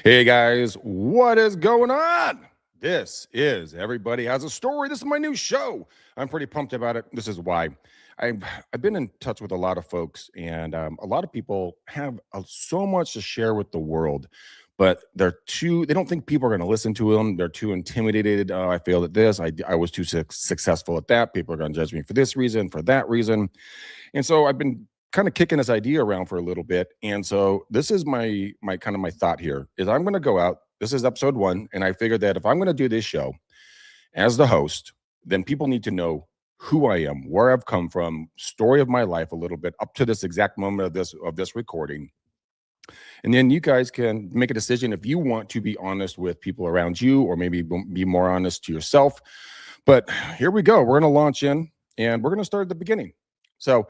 Hey guys, what is going on? This is Everybody Has a Story. This is my new show. I'm pretty pumped about it. This is why I've, I've been in touch with a lot of folks, and a lot of people have so much to share with the world, but they don't think people are going to listen to them. They're too intimidated. Oh, I failed at this. I was too successful at that. People are going to judge me for this reason, for that reason. And so I've been kind of kicking this idea around for a little bit. And so this is my kind of my thought here is I'm going to go out. This is episode 1, and I figured that if I'm going to do this show as the host, then people need to know who I am, where I've come from, story of my life a little bit up to this exact moment of this recording. And then you guys can make a decision if you want to be honest with people around you or maybe be more honest to yourself. But here we go. We're going to launch in and we're going to start at the beginning. So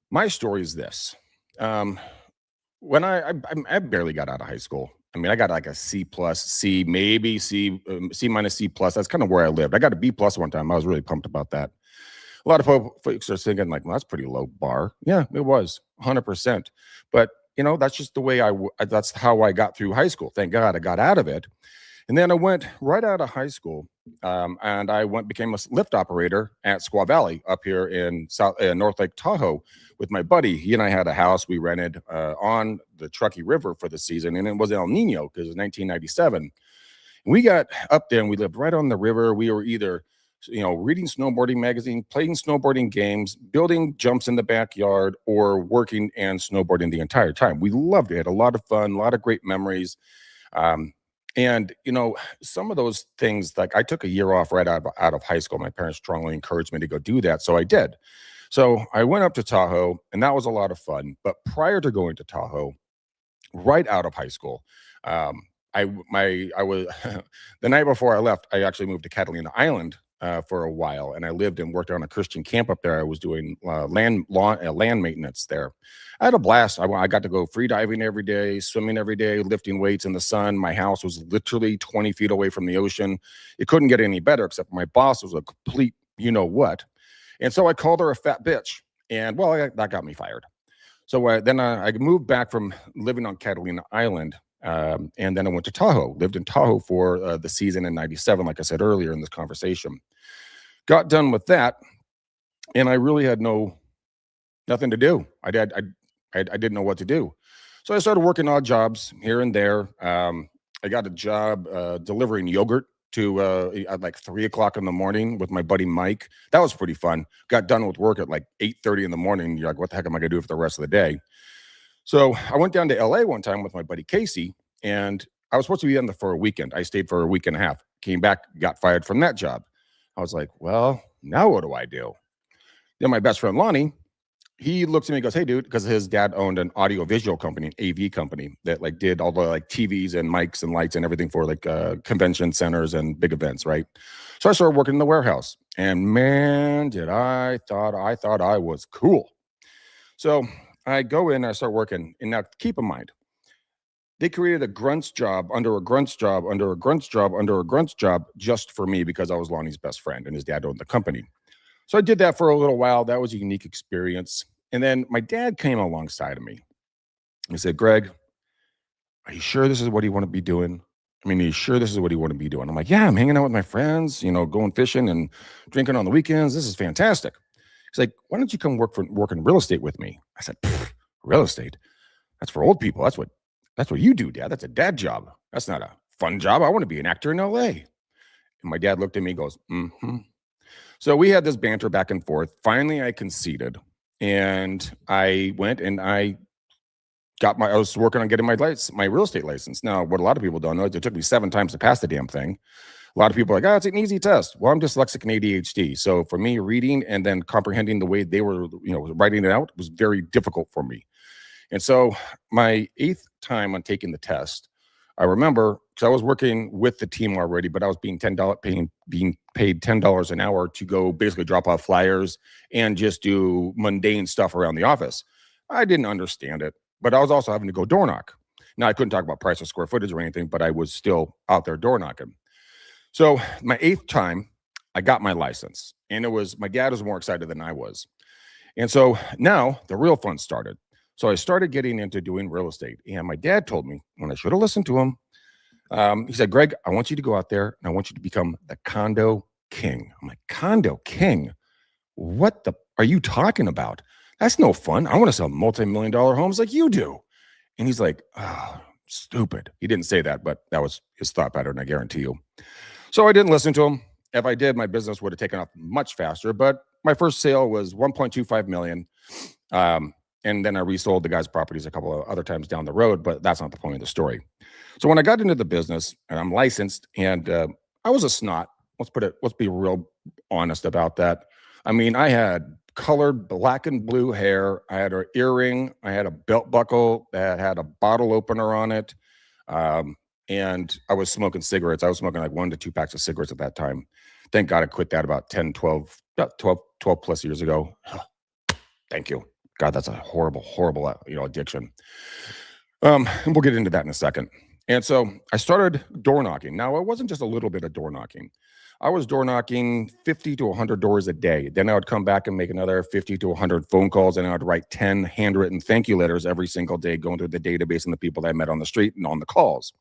my story is this. When I barely got out of high school. I mean, I got like a C plus, C, maybe C, C minus, C plus. That's kind of where I lived. I got a B plus one time. I was really pumped about that. A lot of folks are thinking like, well, that's pretty low bar. Yeah, it was 100%. But that's just the way that's how I got through high school. Thank God I got out of it. And then I went right out of high school, and I became a lift operator at Squaw Valley up here in North Lake Tahoe with my buddy. He and I had a house we rented on the Truckee River for the season, and it was El Nino because it was 1997. And we got up there, and we lived right on the river. We were either reading snowboarding magazine, playing snowboarding games, building jumps in the backyard, or working and snowboarding the entire time. We loved it. Had a lot of fun, a lot of great memories. And some of those things, like I took a year off right out of high school. My parents strongly encouraged me to go do that, so I did. So I went up to Tahoe, and that was a lot of fun. But prior to going to Tahoe, right out of high school, I was the night before I left, I actually moved to Catalina Island for a while, and I lived and worked on a Christian camp up there. I was doing land maintenance there. I had a blast. I got to go free diving every day, swimming every day, lifting weights in the sun. My house was literally 20 feet away from the ocean. It couldn't get any better, except my boss was a complete what. And so I called her a fat bitch, and well, that got me fired. So then I moved back from living on Catalina Island. And then I went to Tahoe, lived in Tahoe for the season in 97, like I said earlier in this conversation. Got done with that, and I really had nothing to do. I didn't know what to do. So I started working odd jobs here and there. I got a job delivering yogurt to at like 3:00 in the morning with my buddy Mike. That was pretty fun. Got done with work at like 8:30 in the morning. You're like, what the heck am I going to do for the rest of the day? So I went down to LA one time with my buddy Casey, and I was supposed to be in there for a weekend. I stayed for a week and a half, came back, got fired from that job. I was like, well, now what do I do? Then my best friend Lonnie, he looks at me and goes, hey, dude, because his dad owned an audio-visual company, an AV company that like did all the like TVs and mics and lights and everything for like convention centers and big events, right? So I started working in the warehouse, and man, I thought I was cool. So I go in, I start working, and now keep in mind, they created a grunt's job under a grunt's job under a grunt's job under a grunt's job just for me because I was Lonnie's best friend and his dad owned the company. So I did that for a little while. That was a unique experience. And then my dad came alongside of me. He said, Greg, are you sure this is what you want to be doing? I mean, are you sure this is what you want to be doing? I'm like, yeah, I'm hanging out with my friends, going fishing and drinking on the weekends. This is fantastic. He's like, why don't you come work in real estate with me? I said, real estate? That's for old people. That's what you do, Dad. That's a dad job. That's not a fun job. I want to be an actor in LA. And my dad looked at me and goes, mm-hmm. So we had this banter back and forth. Finally, I conceded, and I went and I was working on getting my real estate license. Now, what a lot of people don't know is it took me 7 times to pass the damn thing. A lot of people are like, it's an easy test. Well, I'm dyslexic and ADHD. So for me, reading and then comprehending the way they were, writing it out was very difficult for me. And so my 8th time on taking the test, I remember because I was working with the team already, but I was being paid $10 an hour to go basically drop off flyers and just do mundane stuff around the office. I didn't understand it, but I was also having to go door knock. Now I couldn't talk about price or square footage or anything, but I was still out there door knocking. So my 8th time, I got my license, and my dad was more excited than I was. And so now the real fun started. So I started getting into doing real estate, and my dad told me, when I should have listened to him. He said, Greg, I want you to go out there and I want you to become the condo king. I'm like, condo king? What the are you talking about? That's no fun. I want to sell multi-million-dollar homes like you do. And he's like, oh, stupid. He didn't say that, but that was his thought pattern, I guarantee you. So I didn't listen to him. If I did, my business would have taken off much faster. But my first sale was 1.25 million. And then I resold the guy's properties a couple of other times down the road, but that's not the point of the story. So when I got into the business and I'm licensed and I was a snot, let's be real honest about that. I mean, I had colored black and blue hair. I had an earring. I had a belt buckle that had a bottle opener on it. And I was smoking cigarettes. I was smoking like 1 to 2 packs of cigarettes at that time. Thank God I quit that about 12 plus years ago. Thank you. God, that's a horrible, horrible, addiction. And we'll get into that in a second. And so I started door knocking. Now, it wasn't just a little bit of door knocking. I was door knocking 50 to 100 doors a day. Then I would come back and make another 50 to 100 phone calls, and I would write 10 handwritten thank you letters every single day, going through the database and the people that I met on the street and on the calls.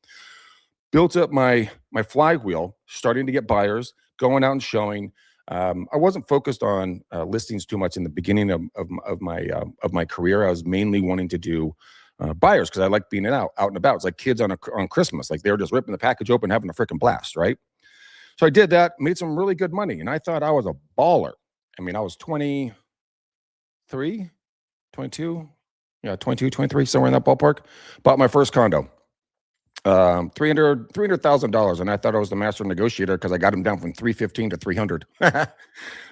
Built up my flywheel, starting to get buyers, going out and showing. I wasn't focused on listings too much in the beginning of my career. I was mainly wanting to do buyers because I like being out and about. It's like kids on Christmas, like they were just ripping the package open, having a freaking blast, right? So I did that, made some really good money, and I thought I was a baller. I mean, I was 23, 22, 23, somewhere in that ballpark. Bought my first condo. $300,000, and I thought I was the master negotiator because I got him down from 315 to 300. I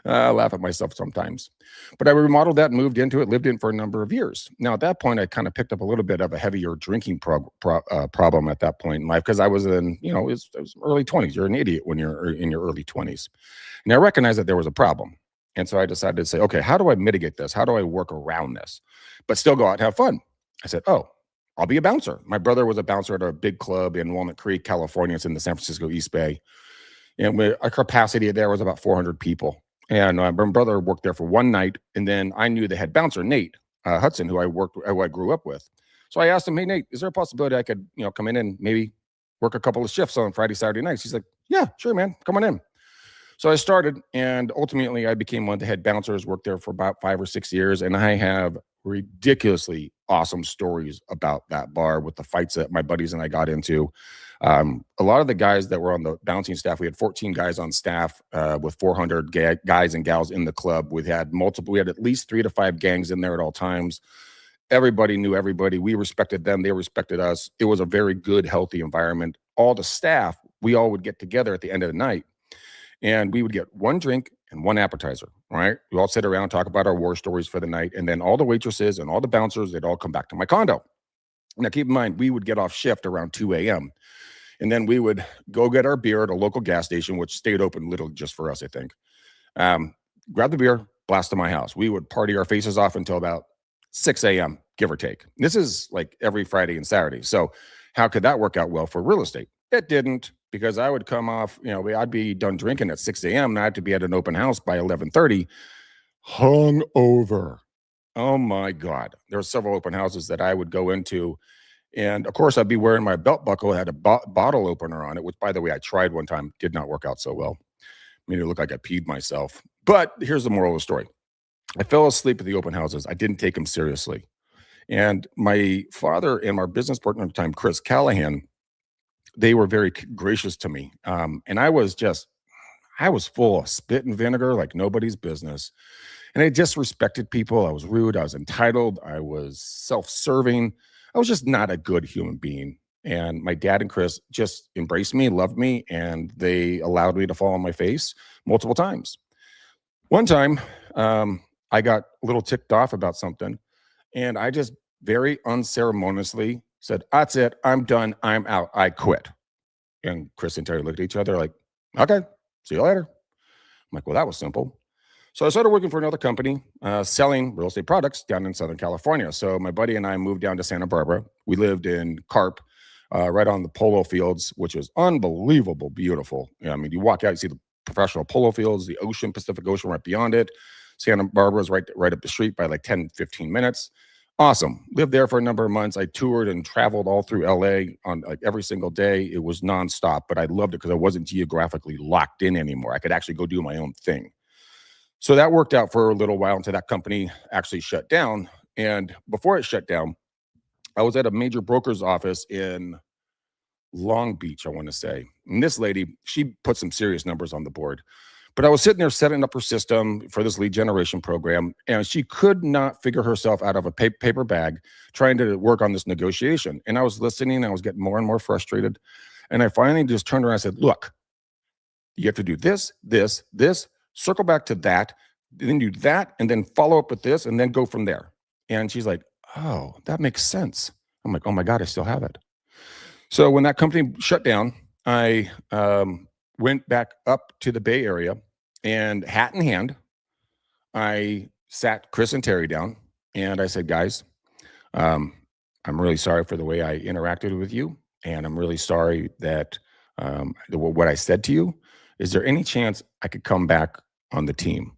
laugh at myself sometimes, but I remodeled that and moved into it, lived in it for a number of years. Now at that point, I kind of picked up a little bit of a heavier drinking problem at that point in life because I was in, it was early 20s. You're an idiot when you're in your early 20s, and I recognized that there was a problem, and so I decided to say, okay, how do I mitigate this? How do I work around this, but still go out and have fun? I said, oh, I'll be a bouncer. My brother was a bouncer at a big club in Walnut Creek, California. It's in the San Francisco East Bay. And our capacity there was about 400 people. And my brother worked there for one night. And then I knew the head bouncer, Nate Hudson, who I grew up with. So I asked him, hey, Nate, is there a possibility I could, come in and maybe work a couple of shifts on Friday, Saturday nights? He's like, yeah, sure, man. Come on in. So I started, and ultimately I became one of the head bouncers, worked there for about 5 or 6 years. And I have ridiculously awesome stories about that bar with the fights that my buddies and I got into. A lot of the guys that were on the bouncing staff, we had 14 guys on staff with 400 guys and gals in the club. We had at least 3 to 5 gangs in there at all times. Everybody knew everybody. We respected them. They respected us. It was a very good, healthy environment. All the staff, we all would get together at the end of the night, and we would get one drink and one appetizer, right? We all sit around, talk about our war stories for the night. And then all the waitresses and all the bouncers, they'd all come back to my condo. Now, keep in mind, we would get off shift around 2 a.m. And then we would go get our beer at a local gas station, which stayed open literally just for us, I think. Grab the beer, blast to my house. We would party our faces off until about 6 a.m., give or take. This is like every Friday and Saturday. So how could that work out well for real estate? It didn't, because I would come off, I'd be done drinking at 6 a.m. and I had to be at an open house by 11:30, hung over. Oh my God. There were several open houses that I would go into. And of course, I'd be wearing my belt buckle, had a bottle opener on it, which, by the way, I tried one time, did not work out so well. Made it look like I peed myself. But here's the moral of the story. I fell asleep at the open houses. I didn't take them seriously. And my father and my business partner at the time, Chris Callahan, they were very gracious to me. And I was full of spit and vinegar like nobody's business. And I disrespected people. I was rude. I was entitled. I was self-serving. I was just not a good human being. And my dad and Chris just embraced me, loved me, and they allowed me to fall on my face multiple times. One time, I got a little ticked off about something, and I just very unceremoniously said, that's it. I'm done. I'm out. I quit. And Chris and Terry looked at each other like, okay, see you later. I'm like, well, that was simple. So I started working for another company, selling real estate products down in Southern California. So my buddy and I moved down to Santa Barbara. We lived in Carp, right on the polo fields, which was unbelievable, beautiful. I mean, you walk out, you see the professional polo fields, the ocean, Pacific Ocean right beyond it. Santa Barbara is right up the street by like 10, 15 minutes. Awesome. Lived there for a number of months. I toured and traveled all through LA on like every single day. It was nonstop, but I loved it because I wasn't geographically locked in anymore. I could actually go do my own thing. So that worked out for a little while until that company actually shut down. And before it shut down, I was at a major broker's office in Long Beach, I want to say. And this lady, she put some serious numbers on the board. But I was sitting there setting up her system for this lead generation program, and she could not figure herself out of a paper bag trying to work on this negotiation. And I was listening, I was getting more and more frustrated. And I finally just turned around and said, look, you have to do this, this, this, circle back to that, then do that, and then follow up with this, and then go from there. And she's like, oh, that makes sense. I'm like, oh my God, I still have it. So when that company shut down, I went back up to the Bay Area and hat in hand, I sat Chris and Terry down and I said, guys, um, I'm really sorry for the way I interacted with you. And I'm really sorry that what I said to you. Is there any chance I could come back on the team?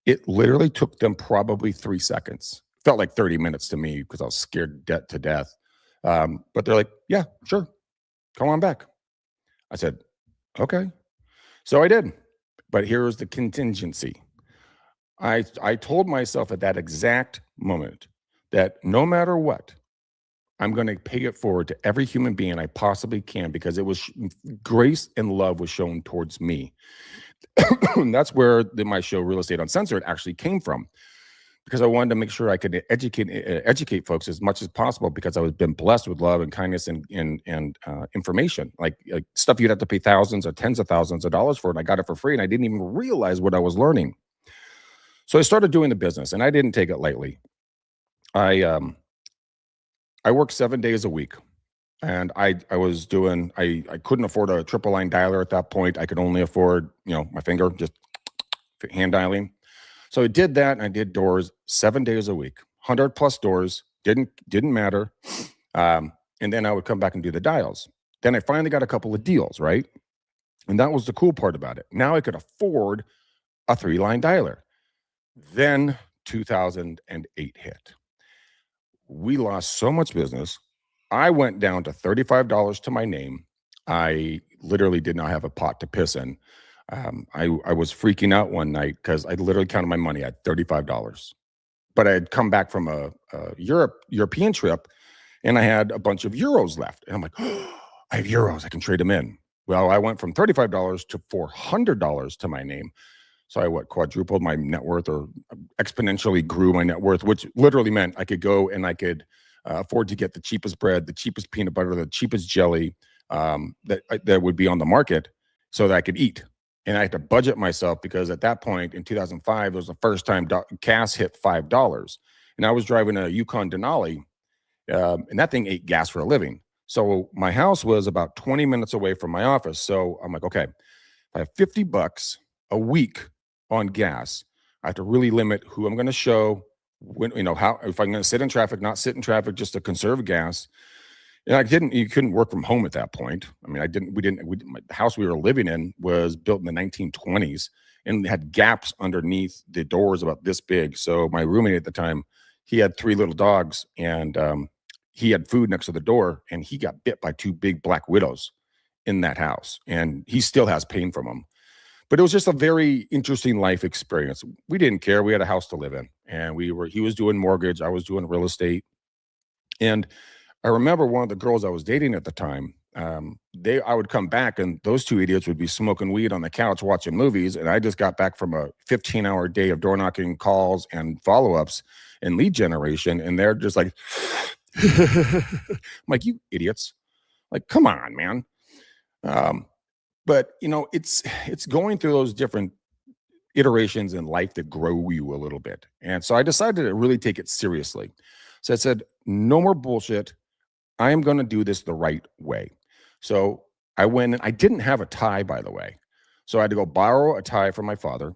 It literally took them probably 3 seconds. Felt like 30 minutes to me because I was scared to death. But they're like, yeah, sure. Come on back. I said, okay. So I did. But here's the contingency. I told myself at that exact moment that no matter what, I'm going to pay it forward to every human being I possibly can because it was grace and love was shown towards me. And that's where my show Real Estate Uncensored actually came from, because I wanted to make sure I could educate folks as much as possible, because I was been blessed with love and kindness and information, like stuff you'd have to pay thousands or tens of thousands of dollars for, and I got it for free, and I didn't even realize what I was learning. So I started doing the business, and I didn't take it lightly. I worked 7 days a week, and I couldn't afford a triple line dialer at that point. I could only afford my finger, just hand dialing. So I did that, and I did doors 7 days a week, 100+ doors. Didn't matter. And then I would come back and do the dials. Then I finally got a couple of deals, right? And that was the cool part about it. Now I could afford a 3-line dialer. Then 2008 hit. We lost so much business. I went down to $35 to my name. I literally did not have a pot to piss in. I was freaking out one night because I literally counted my money at $35. But I had come back from a European trip, and I had a bunch of euros left. And I'm like, oh, I have euros. I can trade them in. Well, I went from $35 to $400 to my name. So I quadrupled my net worth, or exponentially grew my net worth, which literally meant I could go and I could afford to get the cheapest bread, the cheapest peanut butter, the cheapest jelly that would be on the market, so that I could eat. And I had to budget myself, because at that point in 2005, it was the first time gas hit $5. And I was driving a Yukon Denali, and that thing ate gas for a living. So my house was about 20 minutes away from my office. So I'm like, okay, if I have $50 a week on gas, I have to really limit who I'm going to show, when, how, if I'm going to sit in traffic, not sit in traffic just to conserve gas. And you couldn't work from home at that point. I mean, the house we were living in was built in the 1920s and had gaps underneath the doors about this big. So my roommate at the time, he had 3 little dogs, and he had food next to the door, and he got bit by 2 big black widows in that house. And he still has pain from them. But it was just a very interesting life experience. We didn't care. We had a house to live in, and he was doing mortgage. I was doing real estate. And I remember one of the girls I was dating at the time, I would come back, and those 2 idiots would be smoking weed on the couch watching movies. And I just got back from a 15-hour day of door knocking, calls, and follow-ups and lead generation. And they're just like, I'm like, you idiots. Like, come on, man. But it's going through those different iterations in life that grow you a little bit. And so I decided to really take it seriously. So I said, no more bullshit. I am going to do this the right way. So I went, and I didn't have a tie, by the way. So I had to go borrow a tie from my father.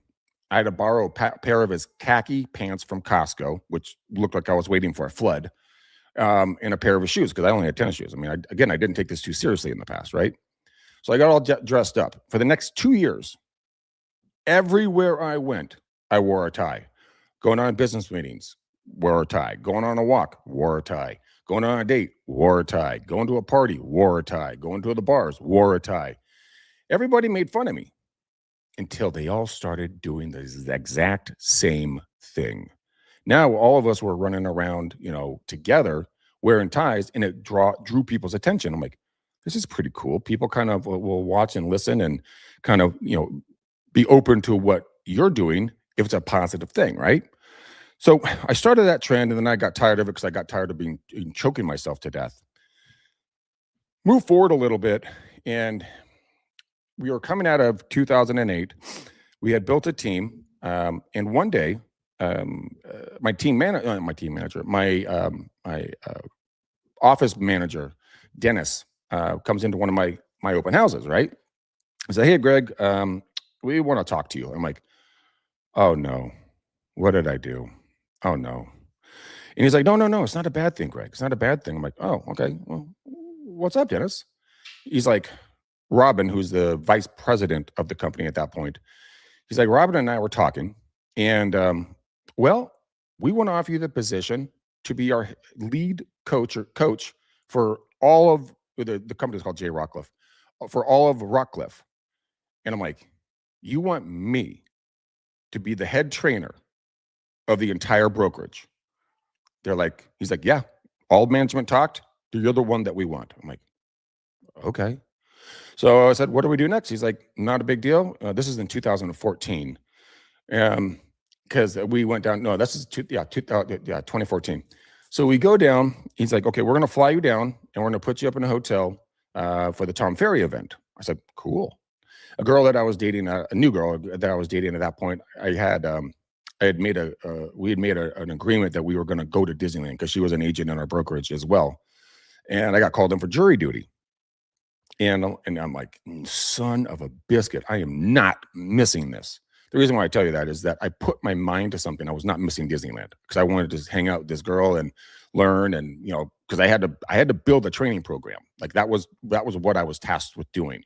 I had to borrow a pair of his khaki pants from Costco, which looked like I was waiting for a flood, and a pair of his shoes, because I only had tennis shoes. I mean, I didn't take this too seriously in the past, right? So I got all dressed up. For the next 2 years, everywhere I went, I wore a tie. Going on business meetings, wore a tie. Going on a walk, wore a tie. Going on a date, wore a tie. Going to a party, wore a tie. Going to the bars, wore a tie. Everybody made fun of me until they all started doing the exact same thing. Now all of us were running around, together wearing ties, and it drew people's attention. I'm like, this is pretty cool. People kind of will watch and listen and kind of, be open to what you're doing if it's a positive thing, right? So I started that trend, and then I got tired of it because I got tired of being choking myself to death. Move forward a little bit, and we were coming out of 2008. We had built a team, and one day, my office manager, Dennis, comes into one of my open houses. Right? I said, "Hey, Greg, we want to talk to you." I'm like, "Oh no, what did I do? Oh no." And he's like, "No, no, no, it's not a bad thing, Greg. It's not a bad thing." I'm like, "Oh, okay. Well, what's up, Dennis?" He's like, Robin, who's the vice president of the company at that point. He's like, "Robin and I were talking, and well, we want to offer you the position to be our lead coach for all of the company is called J Rockcliffe, for all of Rockcliffe." And I'm like, "You want me to be the head trainer of the entire brokerage?" He's like, "Yeah, all management talked. You're the one that we want." I'm like, "Okay." So I said, "What do we do next?" He's like, "Not a big deal." This is in 2014. Because we went down. No, this is 2014. So we go down. He's like, "Okay, we're going to fly you down, and we're going to put you up in a hotel for the Tom Ferry event." I said, "Cool." A girl that I was dating, a new girl that I was dating at that point, we had made an agreement that we were going to go to Disneyland because she was an agent in our brokerage as well. And I got called in for jury duty. And I'm like, son of a biscuit, I am not missing this. The reason why I tell you that is that I put my mind to something. I was not missing Disneyland because I wanted to just hang out with this girl and learn, and because I had to build a training program. Like that was what I was tasked with doing.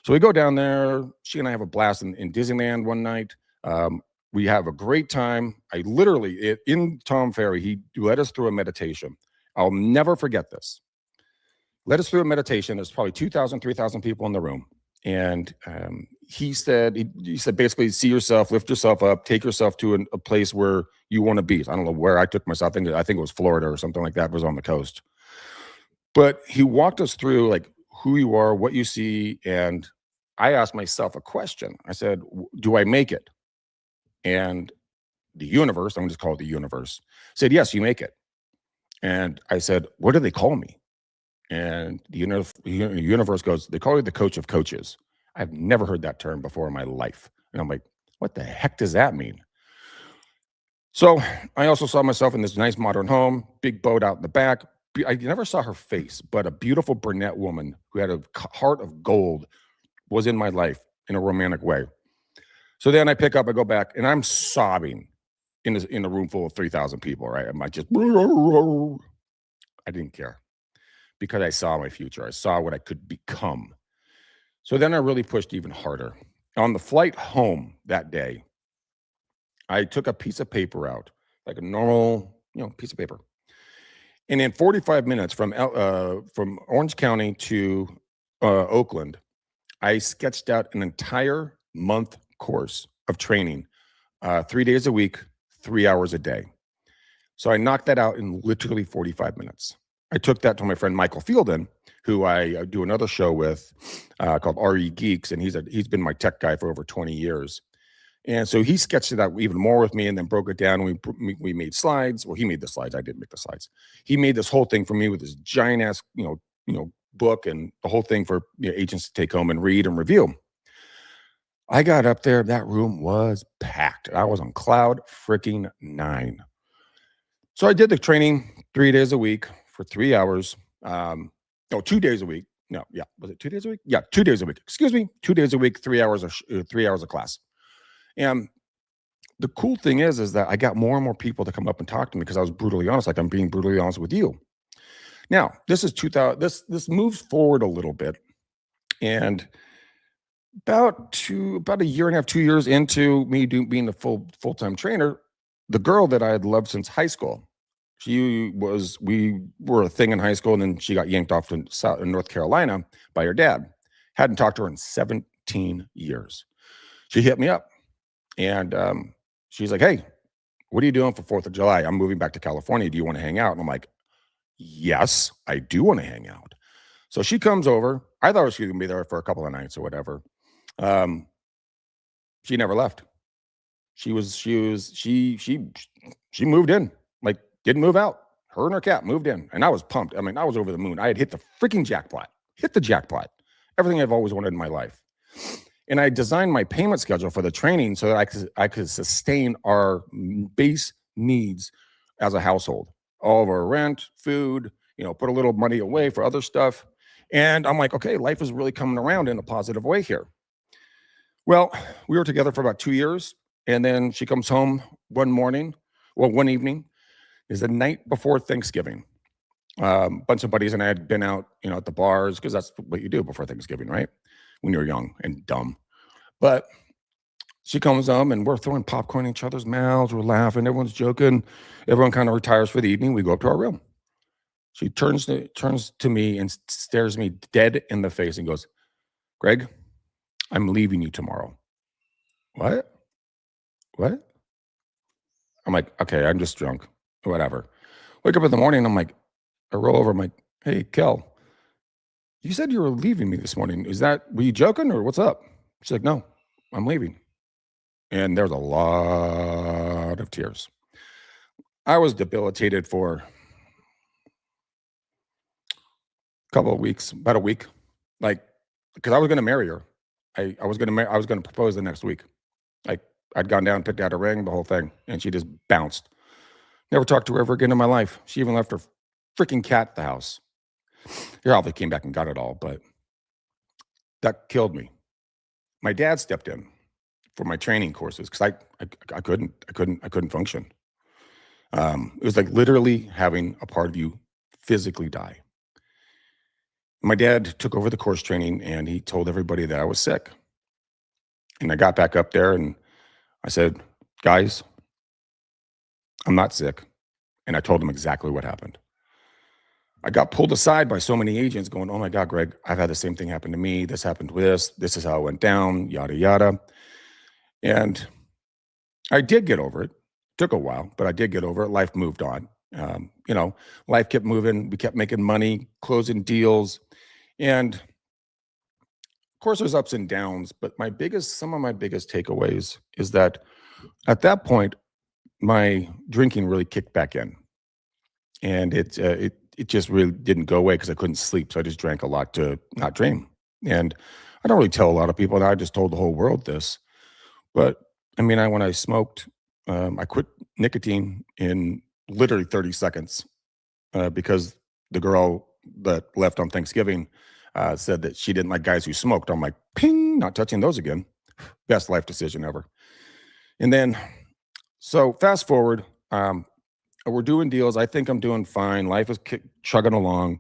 So we go down there. She and I have a blast in Disneyland one night. We have a great time. I literally in Tom Ferry, he led us through a meditation. I'll never forget this. Led us through a meditation. There's probably 2,000, 3,000 people in the room. And he said basically, see yourself, lift yourself up, take yourself to a place where you want to be. I don't know where I took myself. I think it was Florida or something like that. It was on the coast. But he walked us through like who you are, what you see. And I asked myself a question. I said, do I make it? And the universe, I'm going to just call it the universe, said, yes, you make it. And I said, what do they call me? And the universe goes, they call you the coach of coaches. I've never heard that term before in my life. And I'm like, what the heck does that mean? So I also saw myself in this nice modern home, big boat out in the back. I never saw her face, but a beautiful brunette woman who had a heart of gold was in my life in a romantic way. So then I pick up, I go back, and I'm sobbing in a room full of 3,000 people, right? I'm like, I didn't care because I saw my future. I saw what I could become. So then I really pushed even harder. On the flight home that day, I took a piece of paper out, like a normal, piece of paper. And in 45 minutes from Orange County to Oakland, I sketched out an entire month course of training, 3 days a week, 3 hours a day. So I knocked that out in literally 45 minutes. I took that to my friend Michael Fielden, who I do another show with called RE Geeks, and he's been my tech guy for over 20 years. And so he sketched it out even more with me and then broke it down. We made slides. Well, he made the slides. I didn't make the slides. He made this whole thing for me with this giant ass, book and the whole thing for agents to take home and read and review. I got up there. That room was packed. I was on cloud freaking 9. So I did the training 3 days a week for 3 hours. 2 days a week. No, yeah. Was it 2 days a week? Yeah, 2 days a week. Excuse me. 2 days a week, 3 hours of class. And the cool thing is that I got more and more people to come up and talk to me because I was brutally honest, like I'm being brutally honest with you. Now, this is 2000. This moves forward a little bit, and about a year and a half, 2 years into me being a full-time trainer, the girl that I had loved since high school, we were a thing in high school, and then she got yanked off to North Carolina by her dad. Hadn't talked to her in 17 years. She hit me up, and she's like, "Hey, what are you doing for 4th of July? I'm moving back to California. Do you want to hang out?" And I'm like, "Yes, I do want to hang out." So she comes over. I thought she was going to be there for a couple of nights or whatever. Um, she never left. She moved in, like, didn't move out. Her and her cat moved in, and I was pumped. I mean, I was over the moon. I had hit the freaking jackpot. Hit the jackpot. Everything I've always wanted in my life. And I designed my payment schedule for the training so that I could sustain our base needs as a household. All of our rent, food, put a little money away for other stuff. And I'm like, okay, life is really coming around in a positive way here. Well, we were together for about 2 years. And then she comes home one evening, is the night before Thanksgiving. Bunch of buddies and I had been out, at the bars, because that's what you do before Thanksgiving, right? When you're young and dumb. But she comes home and we're throwing popcorn in each other's mouths. We're laughing. Everyone's joking. Everyone kind of retires for the evening. We go up to our room. She turns to me and stares me dead in the face and goes, "Greg, I'm leaving you tomorrow." What? I'm like, okay, I'm just drunk. Whatever. Wake up in the morning. I roll over. I'm like, "Hey, Kel, you said you were leaving me this morning. Were you joking or what's up?" She's like, "No, I'm leaving." And there's a lot of tears. I was debilitated for a couple of weeks, about a week, because I was going to marry her. I was going to propose the next week. I'd gone down, picked out a ring, the whole thing, and she just bounced. Never talked to her ever again in my life. She even left her freaking cat at the house. Here, obviously came back and got it all, but that killed me. My dad stepped in for my training courses because I couldn't function. It was like literally having a part of you physically die. My dad took over the course training and he told everybody that I was sick. And I got back up there and I said, "Guys, I'm not sick." And I told them exactly what happened. I got pulled aside by so many agents going, "Oh my God, Greg, I've had the same thing happen to me. This happened with this. This is how it went down, yada, yada." And I did get over it. Took a while, but I did get over it. Life moved on. Life kept moving. We kept making money, closing deals. And of course, there's ups and downs, but some of my biggest takeaways is that at that point, my drinking really kicked back in. And it just really didn't go away because I couldn't sleep. So I just drank a lot to not dream. And I don't really tell a lot of people, and I just told the whole world this. But I mean, when I smoked, I quit nicotine in literally 30 seconds because the girl that left on Thanksgiving said that she didn't like guys who smoked. I'm like, ping, not touching those again. Best life decision ever. And then, so fast forward, we're doing deals. I think I'm doing fine. Life is chugging along,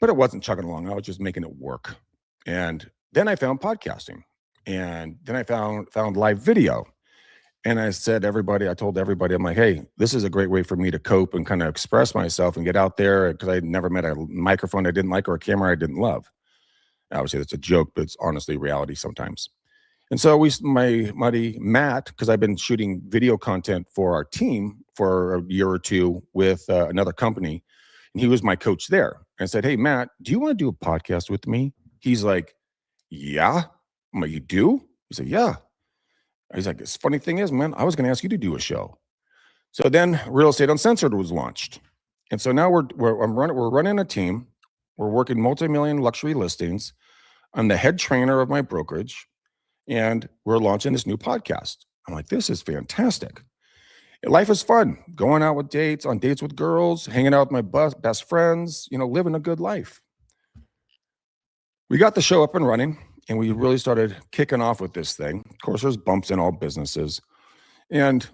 but it wasn't chugging along. I was just making it work. And then I found podcasting, and then I found live video. And I told everybody, I'm like, "Hey, this is a great way for me to cope and kind of express myself and get out there," because I had never met a microphone I didn't like or a camera I didn't love. Obviously, that's a joke, but it's honestly reality sometimes. And so my buddy Matt, because I've been shooting video content for our team for a year or two with another company, and he was my coach there. And I said, "Hey, Matt, do you want to do a podcast with me?" He's like, "Yeah." I'm like, "You do?" He said, "Yeah." He's like, "This funny thing is, man, I was going to ask you to do a show." So then Real Estate Uncensored was launched. And so now we're running a team. We're working multi-million luxury listings. I'm the head trainer of my brokerage, and we're launching this new podcast. I'm like, this is fantastic. Life is fun. Going out on dates with girls, hanging out with my best friends, living a good life. We got the show up and running, and we really started kicking off with this thing. Of course, there's bumps in all businesses. And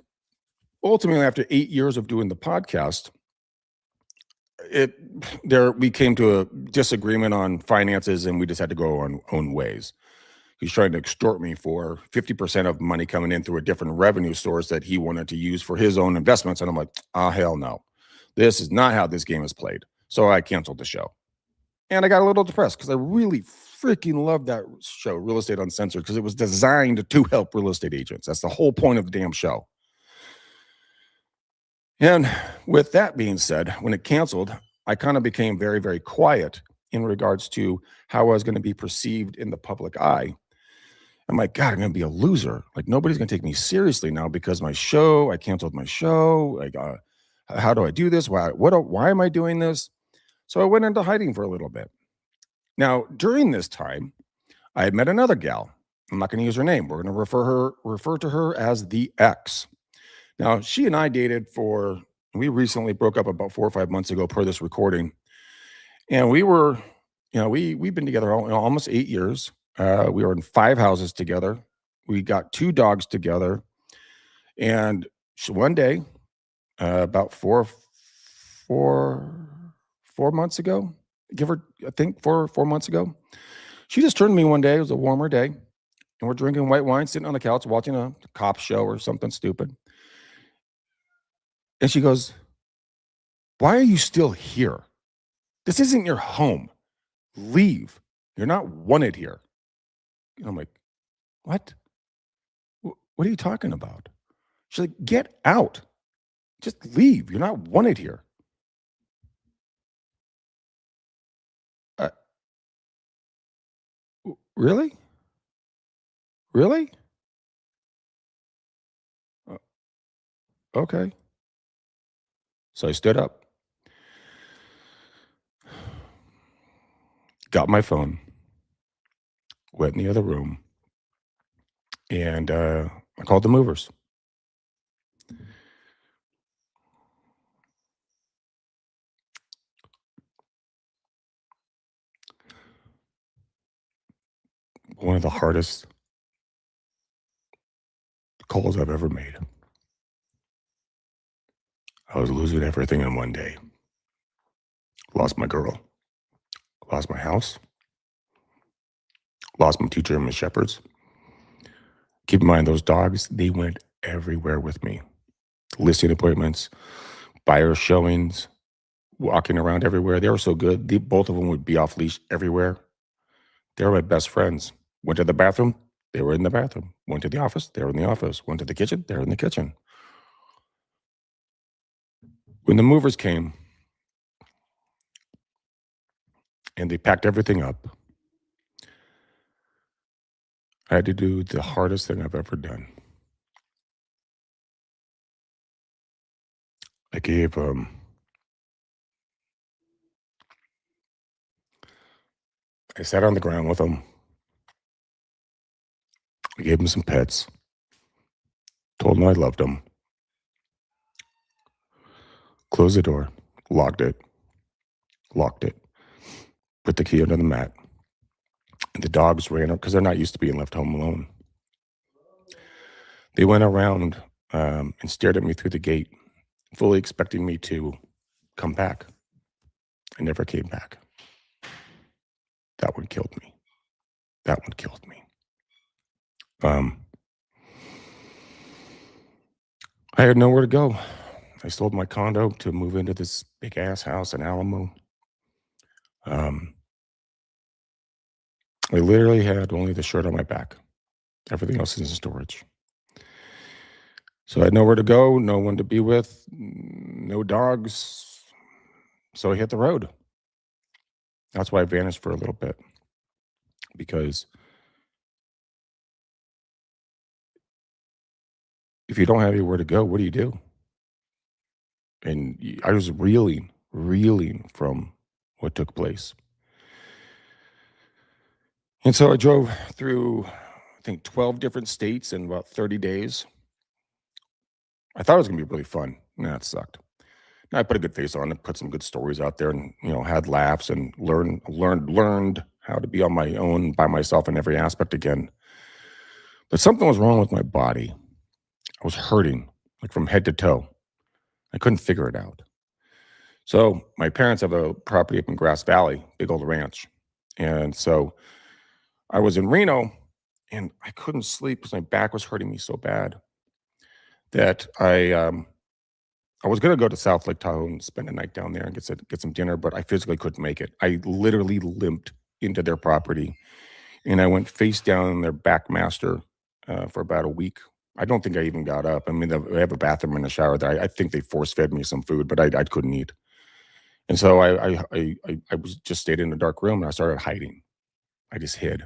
ultimately, after 8 years of doing the podcast, we came to a disagreement on finances, and we just had to go our own ways. He's trying to extort me for 50% of money coming in through a different revenue source that he wanted to use for his own investments. And I'm like, oh, hell no. This is not how this game is played. So I canceled the show. And I got a little depressed because I really freaking loved that show, Real Estate Uncensored, because it was designed to help real estate agents. That's the whole point of the damn show. And with that being said, when it canceled, I kind of became very, very quiet in regards to how I was going to be perceived in the public eye. I'm like, God, I'm going to be a loser. Like, nobody's going to take me seriously now because I canceled my show. Like, how do I do this? Why am I doing this? So I went into hiding for a little bit. Now, during this time, I had met another gal. I'm not going to use her name. We're going to refer to her as the X. Now, she and I dated we recently broke up about 4 or 5 months ago per this recording. And we've been together almost 8 years. We were in 5 houses together. We got 2 dogs together. And one day, about four months ago, I think 4 months ago, she just turned to me one day. It was a warmer day. And we're drinking white wine, sitting on the couch, watching a cop show or something stupid. And she goes, "Why are you still here? This isn't your home. Leave. You're not wanted here." And I'm like, "What? What are you talking about?" She's like, "Get out. Just leave. You're not wanted here." Uh, really? Really? Uh, okay. So I stood up, got my phone, went in the other room, and I called the movers. One of the hardest calls I've ever made. I was losing everything in one day. Lost my girl, lost my house, lost my two German shepherds. Keep in mind, those dogs, they went everywhere with me. Listing appointments, buyer showings, walking around everywhere. They were so good. Both of them would be off leash everywhere. They were my best friends. Went to the bathroom, they were in the bathroom. Went to the office, they were in the office. Went to the kitchen, they were in the kitchen. When the movers came and they packed everything up, I had to do the hardest thing I've ever done. I gave I sat on the ground with them. I gave them some pets. Told them I loved them. Closed the door, locked it, put the key under the mat. And the dogs ran up because they're not used to being left home alone. They went around and stared at me through the gate, fully expecting me to come back. I never came back. That one killed me. I had nowhere to go. I sold my condo to move into this big ass house in Alamo. I literally had only the shirt on my back. Everything else is in storage. So I had nowhere to go, no one to be with, no dogs. So I hit the road. That's why I vanished for a little bit. Because if you don't have anywhere to go, what do you do? And I was reeling from what took place. And so I drove through, I think, 12 different states in about 30 days. I thought it was going to be really fun. Nah, it sucked. Now I put a good face on it, put some good stories out there, and had laughs and learned how to be on my own by myself in every aspect again. But something was wrong with my body. I was hurting, like from head to toe. I couldn't figure it out. So my parents have a property up in Grass Valley, big old ranch. And so I was in Reno and I couldn't sleep because my back was hurting me so bad that I was gonna go to South Lake Tahoe and spend a night down there and get some dinner, but I physically couldn't make it. I literally limped into their property, and I went face down in their back master for about a week. I don't think I even got up. I mean, they have a bathroom and a shower there. I think they force fed me some food, but I couldn't eat. And so I was just stayed in a dark room and I started hiding. I just hid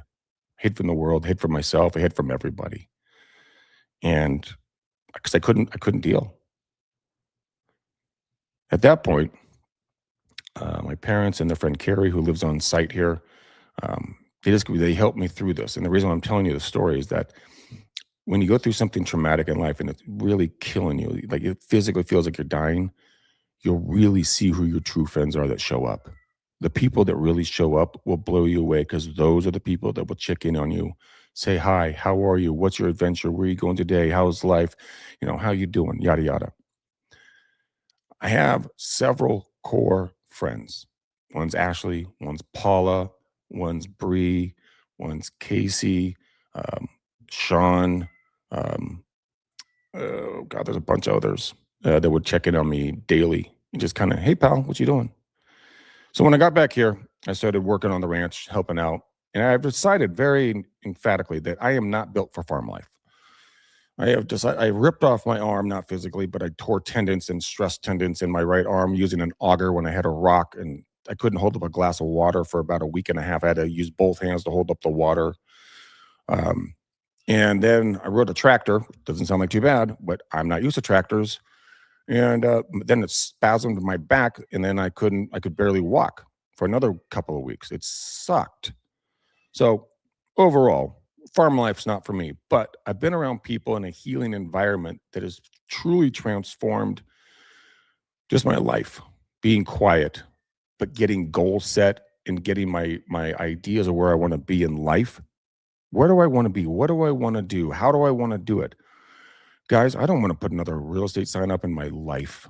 from the world, hid from myself, I hid from everybody. And because I couldn't deal. At that point, my parents and their friend Carrie, who lives on site here, they helped me through this. And the reason I'm telling you the story is that when you go through something traumatic in life and it's really killing you, like it physically feels like you're dying, you'll really see who your true friends are that show up. The people that really show up will blow you away because those are the people that will check in on you, say hi, how are you, what's your adventure, where are you going today, how's life, how you doing, yada yada. I have several core friends. One's Ashley, one's Paula, one's Bree, one's Casey, um, Sean. Um, oh God, there's a bunch of others that would check in on me daily and just kind of, hey pal, what you doing? So when I got back here, I started working on the ranch, helping out, and I've decided very emphatically that I am not built for farm life. I ripped off my arm, not physically, but I tore tendons and stress tendons in my right arm using an auger when I had a rock, and I couldn't hold up a glass of water for about a week and a half. I had to use both hands to hold up the water. Um, and then I rode a tractor. Doesn't sound like too bad, but I'm not used to tractors. And then it spasmed my back, and then I could barely walk for another couple of weeks. It sucked. So overall, farm life's not for me, but I've been around people in a healing environment that has truly transformed just my life. Being quiet, but getting goals set and getting my ideas of where I want to be in life. Where do I want to be? What do I want to do? How do I want to do it? Guys, I don't want to put another real estate sign up in my life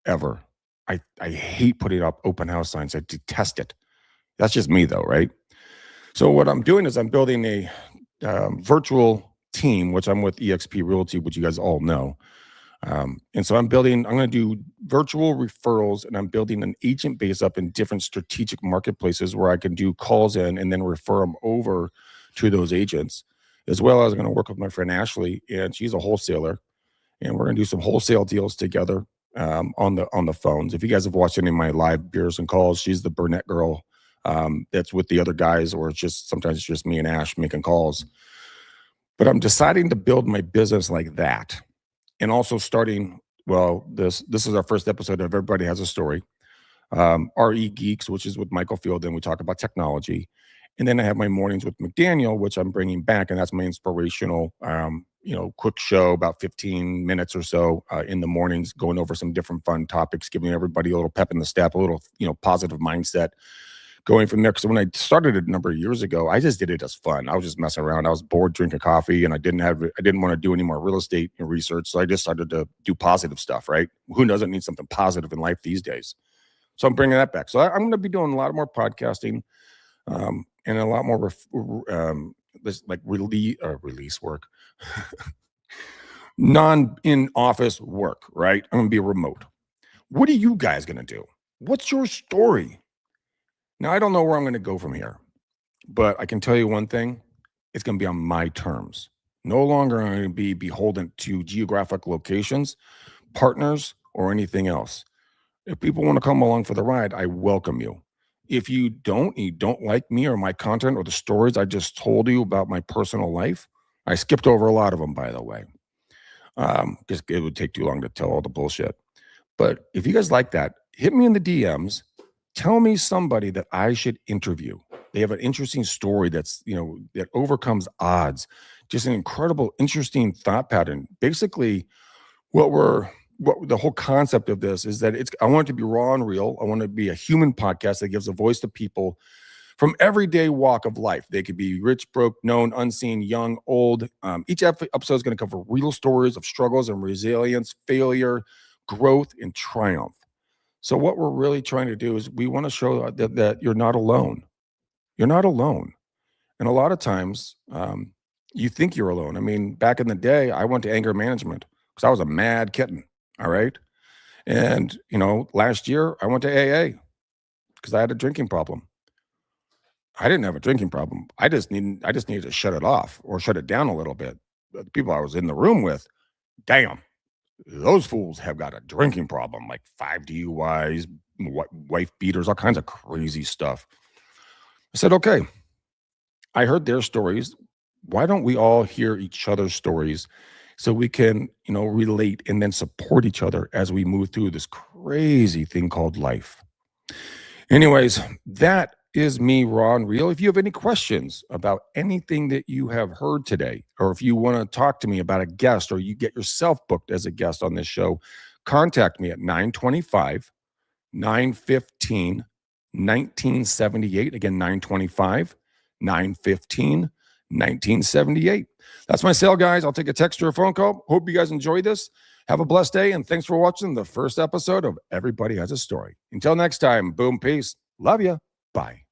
ever. I hate putting up open house signs. I detest it. That's just me though, right? So what I'm doing is I'm building a virtual team, which I'm with EXP Realty, which you guys all know. And so I'm going to do virtual referrals, and I'm building an agent base up in different strategic marketplaces where I can do calls in and then refer them over to those agents, as well as I'm going to work with my friend Ashley, and she's a wholesaler, and we're going to do some wholesale deals together on the phones. If you guys have watched any of my live beers and calls, she's the Burnett girl that's with the other guys, or sometimes it's just me and Ash making calls. But I'm deciding to build my business like that, and also starting. Well, this is our first episode of Everybody Has a Story. RE Geeks, which is with Michael Field, and we talk about technology. And then I have my mornings with McDaniel, which I'm bringing back, and that's my inspirational, quick show, about 15 minutes or so in the mornings, going over some different fun topics, giving everybody a little pep in the step, a little, positive mindset, going from there. Because when I started it a number of years ago, I just did it as fun. I was just messing around. I was bored drinking coffee, and I didn't want to do any more real estate research, so I just started to do positive stuff. Right? Who doesn't need something positive in life these days? So I'm bringing that back. So I'm going to be doing a lot more podcasting and a lot more this like release work, non in office work. Right? I'm going to be remote. What are you guys going to do? What's your story? Now I don't know where I'm going to go from here, but I can tell you one thing: it's going to be on my terms. No longer am I going to be beholden to geographic locations, partners, or anything else. If people want to come along for the ride, I welcome you. If you don't like me or my content or the stories I just told you about my personal life, I skipped over a lot of them, by the way, because it would take too long to tell all the bullshit. But if you guys like that, hit me in the DMs. Tell me somebody that I should interview. They have an interesting story that overcomes odds. Just an incredible, interesting thought pattern. Basically, what the whole concept of this is that I want it to be raw and real. I want it to be a human podcast that gives a voice to people from everyday walk of life. They could be rich, broke, known, unseen, young, old. Each episode is going to cover real stories of struggles and resilience, failure, growth, and triumph. So what we're really trying to do is we want to show that you're not alone. You're not alone. And a lot of times, You think you're alone. I mean, back in the day, I went to anger management because I was a mad kitten. All right. And, last year I went to AA because I had a drinking problem. I didn't have a drinking problem. I just needed to shut it off or shut it down a little bit. The people I was in the room with, damn, those fools have got a drinking problem, like 5 DUIs, wife beaters, all kinds of crazy stuff. I said, okay, I heard their stories. Why don't we all hear each other's stories so we can, relate and then support each other as we move through this crazy thing called life? Anyways, that is me, raw and real. If you have any questions about anything that you have heard today, or if you want to talk to me about a guest or you get yourself booked as a guest on this show, contact me at 925 915 1978. Again, 925 915 1978. That's my cell, guys. I'll take a text or a phone call. Hope you guys enjoy this. Have a blessed day, and thanks for watching the first episode of Everybody Has a Story. Until next time, boom, peace. Love ya. Bye.